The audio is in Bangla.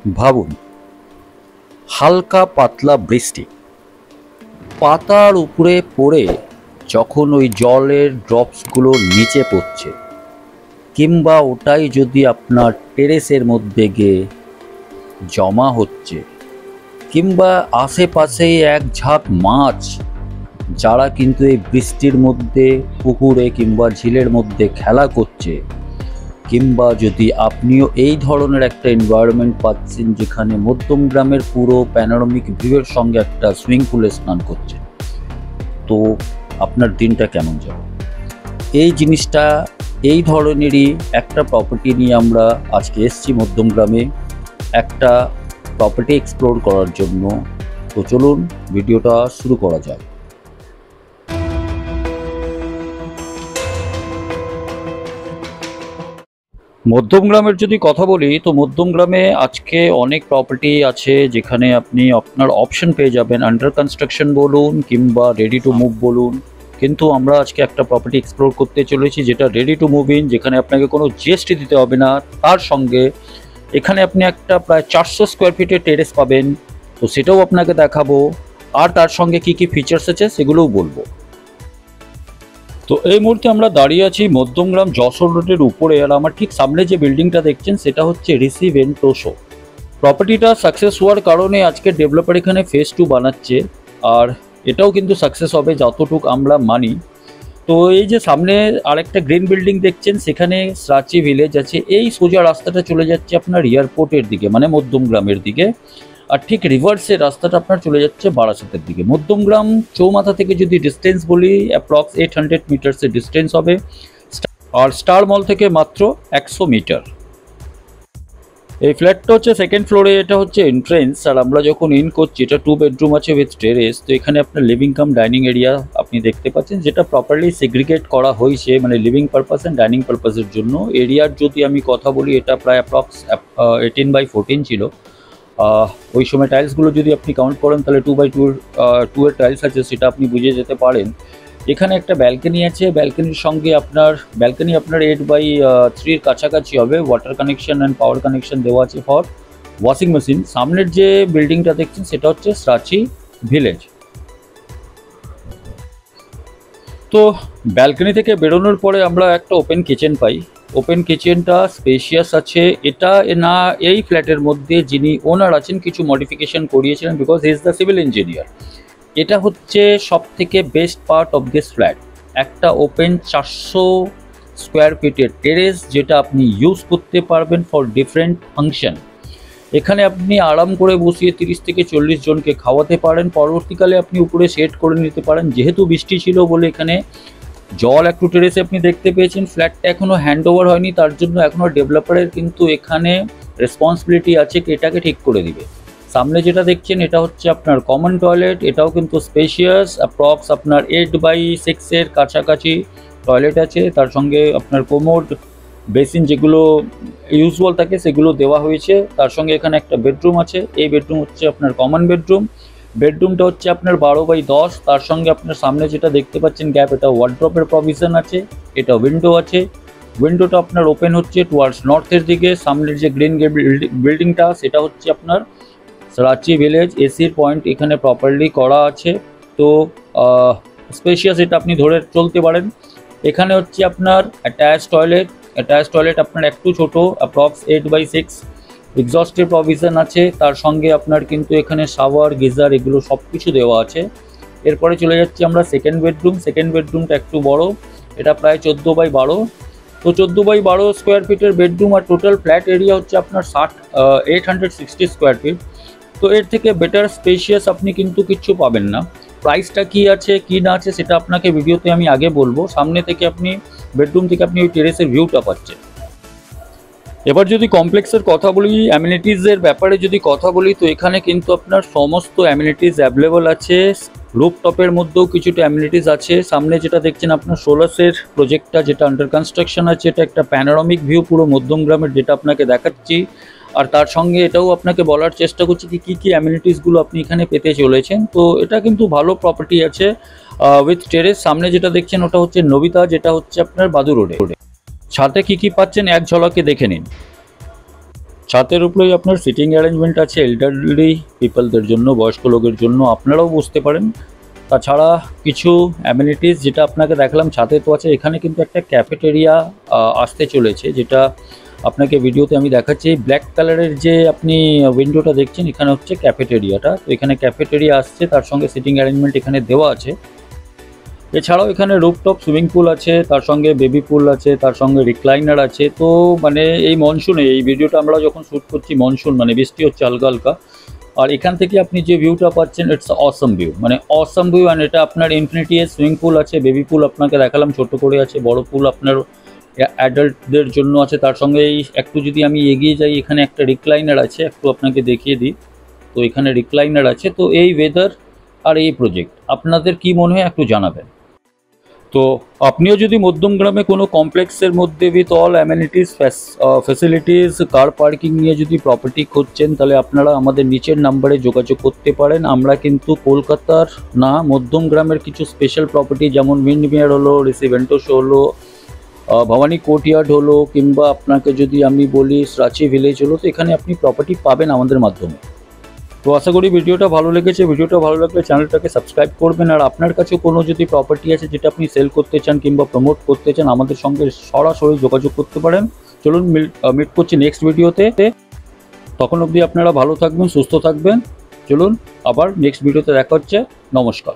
ভাবুন, হালকা পাতলা বৃষ্টি পাতার উপরে পড়ে যখন ওই জলের ড্রপসগুলো নিচে পড়ছে, কিংবা ওটাই যদি আপনার টেরেসের মধ্যে গিয়ে জমা হচ্ছে, কিংবা আশেপাশে এক ঝাঁক মাছ যারা কিন্তু এই বৃষ্টির মধ্যে পুকুরে কিংবা ঝিলের মধ্যে খেলা করছে, কিংবা যদি আপনিও এই ধরনের একটা এনভায়রনমেন্ট পাচ্ছেন যেখানে মধ্যমগ্রামের পুরো প্যানোরামিক ভিউয়ের সঙ্গে একটা সুইমিং পুলে স্নান করছে, তো আপনার দিনটা কেমন যাবে? এই জিনিসটা, এই ধরনেরই একটা প্রপার্টি নিয়ে আমরা আজকে এসেছি মধ্যমগ্রামে একটা প্রপার্টি এক্সপ্লোর করার জন্য। তো চলুন ভিডিওটা শুরু করা যাক। মধ্যমগ্রামের যদি কথা বলি, তো মধ্যমগ্রামে আজকে অনেক প্রপার্টি আছে যেখানে আপনি আপনার অপশন পেয়ে যাবেন, আন্ডার কনস্ট্রাকশন বলুন কিংবা রেডি টু মুভ বলুন। কিন্তু আমরা আজকে একটা প্রপার্টি এক্সপ্লোর করতে চলেছি যেটা রেডি টু মুভ ইন, যেখানে আপনাকে কোনো জিএসটি দিতে হবে না। তার সঙ্গে এখানে আপনি একটা প্রায় 400 স্কোয়ার ফিটের টেরেস পাবেন, তো সেটাও আপনাকে দেখাবো। আর তার সঙ্গে কি কি ফিচার্স আছে সেগুলোও বলবো। তো এই মুহূর্তে আমরা দাঁড়িয়ে আছি মধ্যমগ্রাম যশোর রোডের উপরে, আর আমার ঠিক সামনে যে বিল্ডিংটা দেখছেন সেটা হচ্ছে রিসিভ এন্ড টোশো। প্রপার্টিটা সাকসেস হওয়ার কারণে আজকে ডেভেলপার এখানে ফেজ 2 বানাচ্ছে, আর এটাও কিন্তু সাকসেস হবে যতটুকু আমরা মানি। তো এই যে সামনে আরেকটা গ্রিন বিল্ডিং দেখছেন, সেখানে সাচি ভিলেজ আছে। এই সোজা রাস্তাটা চলে যাচ্ছে আপনার এয়ারপোর্টের দিকে, মানে মধ্যমগ্রামের দিকে। আর ঠিক রিভার্সের রাস্তাটা আপনার চলে যাচ্ছে বারাসাতের দিকে। মধ্যমগ্রাম চৌমাথা থেকে যদি ডিস্টেন্স বলি, অ্যাপ্রক্স 800 মিটার্সের ডিস্টেন্স হবে। আর স্টার মল থেকে মাত্র 100 মিটার। এই ফ্ল্যাটটা হচ্ছে সেকেন্ড ফ্লোরে, এটা হচ্ছে এন্ট্রেন্স। আর আমরা যখন ইন করছি, এটা 2 বেডরুম আছে উইথ টেরেস। তো এখানে আপনার লিভিং কাম ডাইনিং এরিয়া আপনি দেখতে পাচ্ছেন, যেটা প্রপারলি সেগ্রিগেট করা হয়েছে, মানে লিভিং পারপাস অ্যান্ড ডাইনিং পারপাসের জন্য। এরিয়ার যদি আমি কথা বলি, এটা প্রায় অ্যাপ্রক্স 18x14 ছিল। ওই সময় টাইলসগুলো যদি আপনি কাউন্ট করেন তাহলে 2x2 এর টাইলস আছে, সেটা আপনি বুঝে যেতে পারেন। এখানে একটা ব্যালকনি আছে, ব্যালকনির সঙ্গে আপনার 8x3 কাছাকাছি হবে। Water connection and power connection দেওয়া আছে ফর ওয়াশিং মেশিন। সামনের যে বিল্ডিংটা দেখছেন সেটা হচ্ছে সাচি ভিলেজ। তো ব্যালকনি থেকে বেরোনোর পরে আমরা একটা ওপেন কিচেন পাই। ওপেন কিচেনটা স্পেশিয়াস আছে। এটা না, এই ফ্ল্যাটের মধ্যে যিনি ওনার আছেন কিছু মডিফিকেশন করিয়েছিলেন, because he is the civil engineer. এটা হচ্ছে সব থেকে best part of this flat. একটা ওপেন 400 স্কোয়ার ফিটের টেরেস, যেটা আপনি ইউজ করতে পারবেন ফর ডিফারেন্ট ফাংশন। এখানে আপনি আরাম করে বসিয়ে 30 থেকে 40 জনকে খাওয়াতে পারেন। পরবর্তীকালে আপনি উপরে সেট করে নিতে পারেন। যেহেতু বৃষ্টি ছিল বলে এখানে জল একটু টেরেসে আপনি দেখতে পেয়েছেন। ফ্ল্যাটটা এখনও হ্যান্ড ওভার হয়নি, তার জন্য এখনও ডেভেলপারের কিন্তু এখানে রেসপন্সিবিলিটি আছে এটাকে ঠিক করে দিবে। সামনে যেটা দেখছেন এটা হচ্ছে আপনার কমন টয়লেট। এটাও কিন্তু স্পেশিয়াস, অ্যাপ্রক্স আপনার 8x6 এর কাছাকাছি টয়লেট আছে। তার সঙ্গে আপনার কোমোড, বেসিন যেগুলো ইউজুয়াল থাকে সেগুলো দেওয়া হয়েছে। তার সঙ্গে এখানে একটা বেডরুম আছে। এই বেডরুম হচ্ছে আপনার কমন বেডরুম। বেডরুমটা হচ্ছে আপনার 12x10। তার সঙ্গে আপনার সামনে যেটা দেখতে পাচ্ছেন গ্যাপ, এটা ওয়ার্ড্রপের প্রভিশন আছে। এটা উইন্ডো আছে। উইন্ডোটা আপনার ওপেন হচ্ছে টুয়ার্ডস নর্থের দিকে। সামনের যে গ্রিন বিল্ডিংটা সেটা হচ্ছে আপনার সাচি ভিলেজ। এসির পয়েন্ট এখানে প্রপারলি করা আছে। তো স্পেশিয়াস, এটা আপনি ধরে চলতে পারেন। এখানে হচ্ছে আপনার অ্যাটাচ টয়লেট আপনার একটু ছোট, অ্যাপ্রক্স 8x6। এক্সস্টের প্রভিশন আছে। তার সঙ্গে আপনার কিন্তু এখানে শাওয়ার, গিজার এগুলো সব কিছু দেওয়া আছে। এরপরে চলে যাচ্ছি আমরা সেকেন্ড বেডরুম। সেকেন্ড বেডরুমটা একটু বড়, এটা প্রায় 14x12। তো 14x12 স্কোয়ার ফিটের বেডরুম। আর টোটাল ফ্ল্যাট এরিয়া হচ্ছে আপনার 860 স্কোয়ার ফিট। তো এর থেকে বেটার স্পেশিয়াস আপনি কিন্তু কিচ্ছু পাবেন না। প্রাইসটা কি আছে কি না আছে সেটা আপনাকে ভিডিওতে আমি আগে বলবো। সামনে থেকে আপনি, বেডরুম থেকে আপনি ওই টেরেসের ভিউটা পাচ্ছেন। এবার যদি কমপ্লেক্সের কথা বলি, অ্যামিনিটিসের ব্যাপারে যদি কথা বলি, তো এখানে কিন্তু আপনার সমস্ত অ্যামিনিটিস অ্যাভেলেবল আছে। রুফটপের মধ্যেও কিছুটা অ্যামিনিটিস আছে। সামনে যেটা দেখছেন আপনার সোলাসের প্রজেক্টটা, যেটা আন্ডার কনস্ট্রাকশন আছে, এটা একটা প্যানোরামিক ভিউ পুরো মধ্যমগ্রামের, যেটা আপনাকে দেখাচ্ছি। আর তার সঙ্গে এটাও আপনাকে বলার চেষ্টা করছি কি কী অ্যামিনিটিসগুলো আপনি এখানে পেতে চলেছেন। তো এটা কিন্তু ভালো প্রপার্টি আছে উইথ টেরেস। সামনে যেটা দেখছেন ওটা হচ্ছে নবিতা, যেটা হচ্ছে আপনার বাদু রোডে। ছাদে কি পাচ্ছেন এক ঝলকে দেখে নিন। ছাদের উপরেই আপনার সিটিং অ্যারেঞ্জমেন্ট আছে এল্ডারলি পিপলদের জন্য, বয়স্ক লোকের জন্য, আপনারাও বসতে পারেন। তাছাড়া কিছু অ্যামিনিটিস যেটা আপনাকে দেখালাম ছাদে তো আছে, এখানে কিন্তু একটা ক্যাফেটেরিয়া আসতে চলেছে, যেটা আপনাকে ভিডিওতে আমি দেখাচ্ছি। ব্ল্যাক কালারের যে আপনি উইন্ডোটা দেখছেন এখানে হচ্ছে ক্যাফেটেরিয়াটা। তো এখানে ক্যাফেটেরিয়া আসছে, তার সঙ্গে সিটিং অ্যারেঞ্জমেন্ট এখানে দেওয়া আছে। এছাড়াও এখানে রুফটপ সুইমিং পুল আছে, তার সঙ্গে বেবি পুল আছে, তার সঙ্গে রিক্লাইনার আছে। তো মানে এই মনসুনে, এই ভিডিওটা আমরা যখন শ্যুট করছি মনসুন মানে বৃষ্টি হচ্ছে হালকা হালকা, আর এখান থেকে আপনি যে ভিউটা পাচ্ছেন ইটস অসম ভিউ, মানে অসম ভিউ। অ্যান্ড এটা আপনার ইনফিনিটি এর সুইমিং পুল আছে, বেবি পুল আপনাকে দেখালাম ছোট করে আছে, বড় পুল আপনার অ্যাডাল্টদের জন্য আছে। তার সঙ্গে এই একটু যদি আমি এগিয়ে যাই, এখানে একটা রিক্লাইনার আছে, একটু আপনাকে দেখিয়ে দিই। তো এখানে রিক্লাইনার আছে। তো এই ওয়েদার আর এই প্রজেক্ট আপনাদের কি মনে হয় একটু জানাবেন। তো আপনিও যদি মধ্যমগ্রামে কোনো কমপ্লেক্সের মধ্যে with all amenities facilities car parking নিয়ে যদি প্রপার্টি খুঁজছেন, তাহলে আপনারা আমাদের নিচের নাম্বারে যোগাযোগ করতে পারেন। আমরা কিন্তু কলকাতার না, মধ্যমগ্রামের কিছু স্পেশাল প্রপার্টি যেমন উইন্ডমিয়ার হলো, রেসিডেন্টোস হলো, ভবানী কোর্টইয়ার্ড হলো, কিংবা আপনাকে যদি আমি বলি রাঁচি ভিলেজ হলো, তো এখানে আপনি প্রপার্টি পাবেন আমাদের মাধ্যমে। তো আশা করি ভিডিওটা ভালো লেগেছে। ভিডিওটা ভালো লাগলে চ্যানেলটাকে সাবস্ক্রাইব করবেন। আর আপনার কাছে কোনো যদি প্রপার্টি আছে যেটা আপনি সেল করতে চান কিংবা প্রমোট করতে চান, আমাদের সঙ্গে সরাসরি যোগাযোগ করতে পারেন। চলুন মিট করছি নেক্সট ভিডিওতে। তখন অবধি আপনারা ভালো থাকবেন, সুস্থ থাকবেন। চলুন আবার নেক্সট ভিডিওতে দেখা হচ্ছে। নমস্কার।